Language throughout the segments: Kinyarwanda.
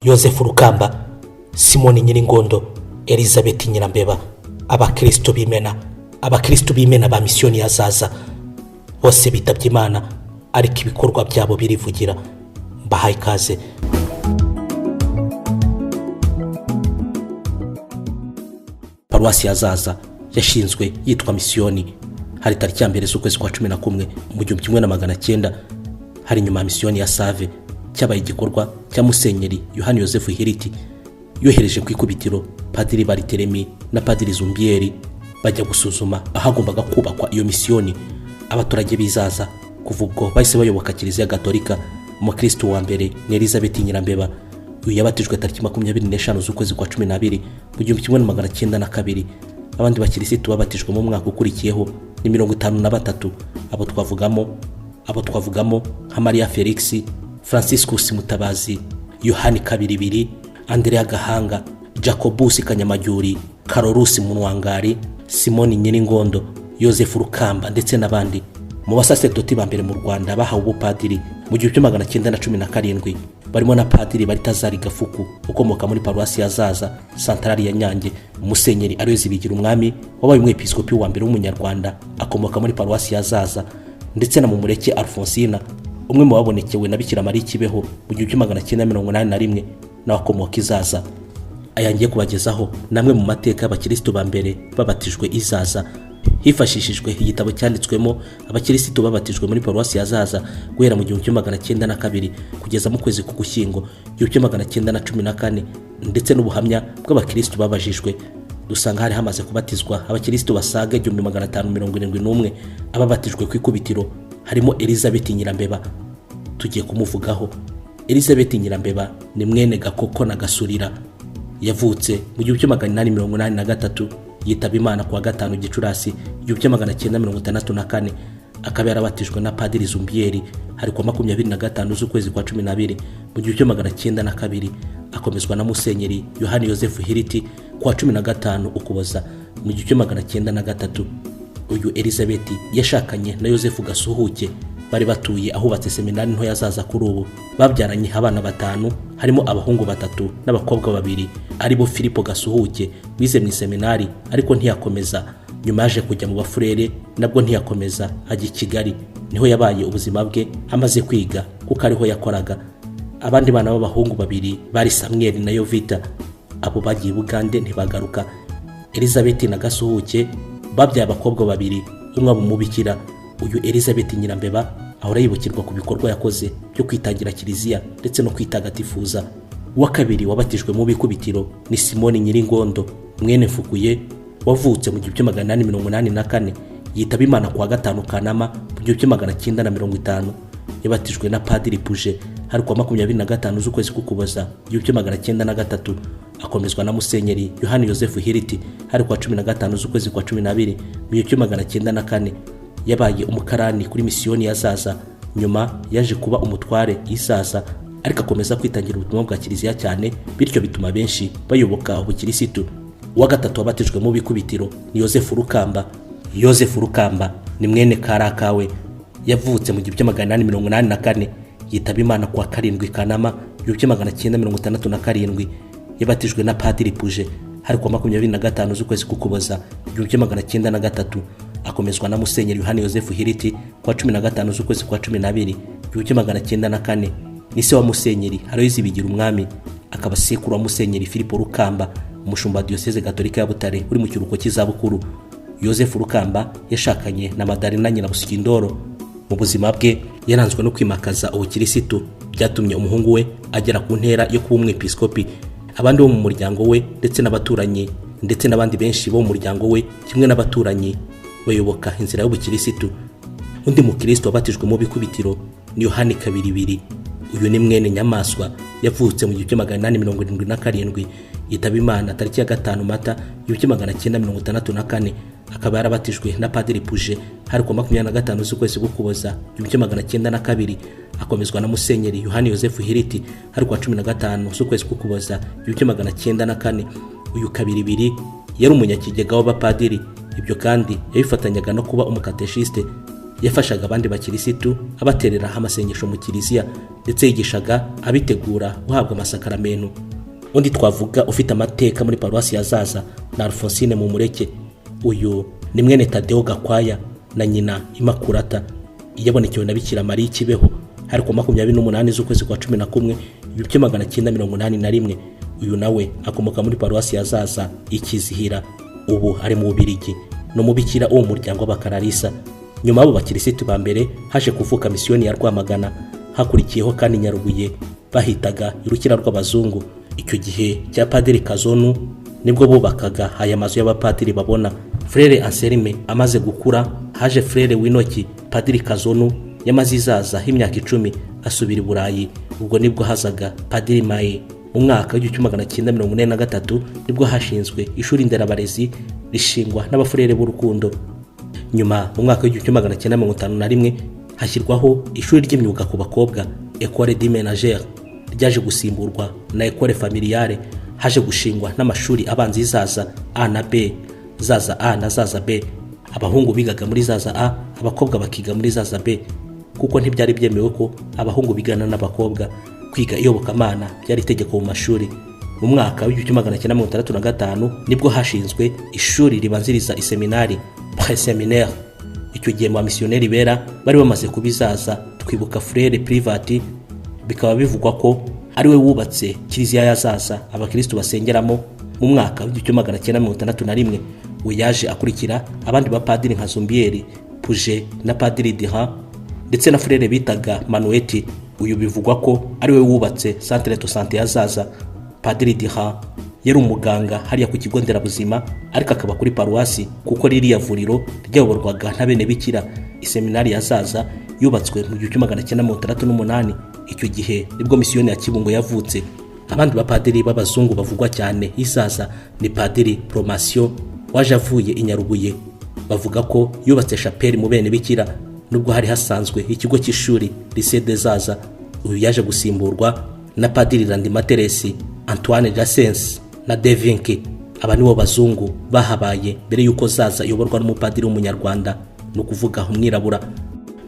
Yozefu Rukamba, Simoni Nyiringondo, Elizabeth Nyirambeba, abakristo b'Imena ba misiyoni ya Zaza, bose bitabye Imana ariko ibikorwa byabo birivugira. Mbahaye ikaze. Paruwasi ya Zaza yashinzwe yitwa misiyoni hari tariki ya mbere z'ukwezi kwa 11 mu 1900, hari nyuma ya misiyoni ya Save, cyabaye igikorwa cya Musenyeri Yohani Yozefu Hiriti yohereje ku ikubitiro Padiri Bariteremi na Padiri Zumbieri bajya gusuzuma ahagombaga kubakwa iyo misiyoni. Abaturage bizaza kuva ubwo bahise bayoboka Kiliziya Gatolika. Umukristo wa mbere ni Elizabeth Nyirambeba, uyu yabatijwe tariki 25 z'ukwezi kwa 12 mu 1902. Abandi bakirisitu babatijwe mu mwaka ukurikiyeho ni 53. Abo twavugamo nka Maria Felix, Franciscus Mutabazi, Yohani Kabiribiri, Andrea Gahanga, Jacobus Kanyamajyuri, Carolus Munwangari, Simoni Nyiringondo, Yozefu Rukamba ndetse n'abandi. Mu basaserdoti ba mbere mu Rwanda bahawe ubupadiri mu 1917 barimo na Padiri Baritazari Gafuku ukomoka muri Paruwasi ya Zaza Santarari ya Nyange. Musenyeri Aloys Bigirumwami wabaye umwepiskopi wa mbere w'umunyarwanda akomoka muri Paruwasi ya Zaza, ndetse na Mumureke Alfonsina, umwe mu babonekewe na Bikira Mariya Kibeho mu 1981 n'abakomoka Izaza. Ayangiye kubagezaho namwe mu mateka y'abakristo ba mbere babatijwe Izaza, hifashishijwe igitabo cyanditswemo abakirisitu babatijwe muri Paruwasi ya Zaza guhera mu 1902 kugeza mu kwezi k'Ugushyingo 1914, ndetse n'ubuhamya bw'abakirisitu babajijwe. Dusanga hari hamaze kubatizwa abakirisitu basaga 1571. Ababatijwe ku ikubitiro harimo Elizabeth Nyirambeba, tugiye kumuvugaho. Elizabeth Nyirambeba ni mwene Gakoko na Gasurira, yavutse mu 1883, yitaba Imana kuwa 5 Gicurasi 1964. Akaba yarabatijwe na Padiri Zumbieri hari kuwa 25 z'ukwezi kwa 12 mu 1902. Akomezwa na Musenyeri Yohani Yozefu Hiriti kuwa 15 Ukuboza mu 1903. Uyu Elizabeth yashakanye na Yozefu Gasuhuke, bari batuye ahubatse seminari nto ya Zaza kuri ubu. Babyaranye abana 5, harimo abahungu 3 n'abakobwa 2, aribo Filipo Gasuhuke wize mu seminari ariko ntiyakomeza. Nyuma yaje kujya mu bafurere, nabwo ntiyakomeza, ajya i Kigali, niho yabaye ubuzima bwe amaze kwiga kuko ariho yakoraga. Abandi bana b'abahungu 2 bari Samuel na Yovita, abo bagiye Bugande ntibagaruka. Elizabeth na Gasuhuke babyaye abakobwa 2, umwe abumubikira. Uyu Elizabeth Nyirambeba ahora yibukirwa ku bikorwa yakoze byo kwitangira Kiliziya ndetse no kwitagatifuza. Uwa kabiri wabatijwe mu bikubitiro ni Simoni Nyiringondo, mwene Mfukuye, wavutse mu 1884, yitaba Imana kuwa 5 Kanama mu 1950. Yabatijwe na Padiri Puje hari kuwa 25 z'ukwezi k'Ukuboza 1903. Akomezwa na Musenyeri Yohani Yozefu Hiriti hari kuwa 15 z'ukwezi kwa 12 mu 1904. Yabaye umukarani kuri misiyoni ya Zaza, nyuma yaje kuba umutware Izaza, ariko akomeza kwitangira ubutumwa bwa Kiliziya cyane, bityo bituma benshi bayoboka ubukirisitu. Uwa gatatu wabatijwe mu bikubitiro ni Yozefu Rukamba. Yozefu Rukamba ni mwene Karakawe, yavutse mu 1884, yitaba Imana kuwa 7 Kanama 1967. Yabatijwe na Padiri Puje hari kuwa 25 z'ukwezi k'Ukuboza 1903. Akomezwa na Musenyeri Yohani Yozefu Hiriti kuwa 15 z'ukwezi kwa 12 1904. Ni se wa Musenyeri Aloys Bigirumwami, akaba sekuru wa Musenyeri Filipo Rukamba, umushumba wa Diocese Gatolika ya Butare uri mu kiruhuko cy'izabukuru. Yozefu Rukamba yashakanye na Madalena Nyirabusikindoro. Mu buzima bwe yaranzwe no kwimakaza ubukirisitu, byatumye umuhungu we agera ku ntera yo kuba umwepiskopi. Abandi bo mu muryango we ndetse n'abaturanyi ndetse n'abandi benshi bo mu muryango we kimwe n'abaturanyi bayoboka inzira y'ubukirisitu. Undi mukristo wabatijwe mu bikubitiro ni Yohani Kabiribiri. Uyu ni mwene Nyamaswa, yavutse mu 1877, yitaba Imana tariki ya 5 Mata 1964. Akaba yarabatijwe na Padiri Puje hari kuwa 25 z'ukwezi k'Ukuboza 1902. Akomezwa na Musenyeri Yohani Yozefu Hiriti hari kuwa 15 z'ukwezi k'Ukuboza 1904. Uyu Kabiribiri yari umunyakigega w'abapadiri, ibyo kandi yabifatanyaga no kuba umukateshiste. yafashaga abandi bakirisitu abaterera amasengesho mu kiliziya ndetse yigishaga abitegura guhabwa amasakaramentu. Undi twavuga ufite amateka muri paruwasi ya Zaza na Alphonsine mu Mureke. Uyu ni mwene Tadeo Gakwaya na nyina Imakurata, yabonekewe na Bikira Mariya Kibeho hari ku 28 z'ukwezi kwa 11 1981. Uyu nawe akomoka muri paruwasi ya Zaza Ikizihira, ubu ari mu Bubiligi, no mu bikira uwo muryango w'Abakararisa. Nyuma abo bakirisitu ba mbere haje kuvuka misiyoni ya Rwamagana, hakurikiyeho kandi Nyarubuye bahitaga irukira rw'abazungu. Icyo gihe cya Padiri Kazonu nibwo bubakaga aya mazu y'abapadiri babona. Frere Anselme amaze gukura, haje Frere Winoki. Padiri Kazonu yamaze izaza h'imyaka 10 asubira i Burayi. Ubwo nibwo hazaga Padiri Maye. Mu mwaka w'1943 nibwo hashinzwe ishuri nderabarezi rishingwa n'abafurere b'urukundo. Nyuma mu mwaka w'1951 hashyirwaho ishuri ry'imyuga ku bakobwa, École des Ménagères, ryaje gusimburwa na École Familiale. Haje gushingwa n'amashuri abanza Zaza A na B, Zaza A na Zaza B. Abahungu bigaga muri Zaza A, abakobwa bakiga muri Zaza B, kuko ntibyari byemewe ko abahungu bigana n'abakobwa. Kwiga iyobokamana byari itegeko mu mashuri. Mu mwaka w'1965 nibwo hashinzwe ishuri ribanziriza iseminari, Pré-Séminaire. Icyo gihe mu missionnaire bera bari bamaze kubizaza. Twibuka Frere Privati, bikaba bivugwa ko ari we wubatse kiliziya ya Zaza abakristo basengeramo mu mwaka w'1961. We yaje akurikira abandi bapadiri nka Zombieri, Puje na Padiri Diha ndetse na Frere bitaga Manueti. Uyu bivugwa ko ari we wubatse Centre de Santé ya Zaza. Padiri Diha yari umuganga hariya ku kigo nderabuzima, ariko akaba kuri paruwasi kuko ririya vuriro ryayoborwaga na bene bikira. Iseminari ya Zaza yubatswe mu 1968. Icyo gihe nibwo misiyoni ya Kibungo yavutse. Abandi bapadiri b'abazungu bavugwa cyane Zaza ni Padiri Promotion waje avuye i Nyarubuye. Bavuga ko yubatse chapelle mu bene bikira nubwo hari hasanzwe ikigo cy'ishuri Lycée de Zaza. Uyu yaje gusimburwa na Padiri Randimateresi, Antoine Jassens na Devinki. Aba nibo bazungu bahabaye mbere yuko Zaza iyoborwa n'umupadiri w'umunyarwanda, no kuvuga umwirabura.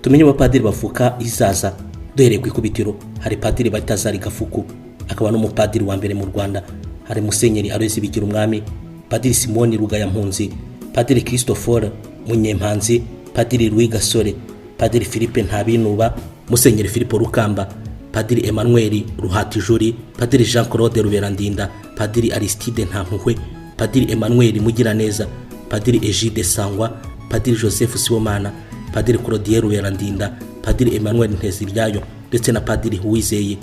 Tumenye abapadiri bavuka Zaza duhereye ku ikubitiro. Hari Padiri Baltazar Gafuku, akaba n'umupadiri wa mbere mu Rwanda. Hari Musenyeri Aloys Bigirumwami, Padiri Simoni Rugayampunzi, Padiri Christopher Munyempanzi, Padiri Louis Gasore, Padiri Philippe Ntabinuba, Musenyeri Philippe Rukamba, Padiri Emmanuel Ruhatijuri, Padiri Jean Claude Ruberandinda, Padiri Aristide Ntampuhwe, Padiri Emmanuel Mugiraneza, Padiri Egide Sangwa, Padiri Joseph Sibomana, Padiri Claude Ruberandinda, Padiri Emmanuel Nteziryayo ndetse na Padiri Uwizeye.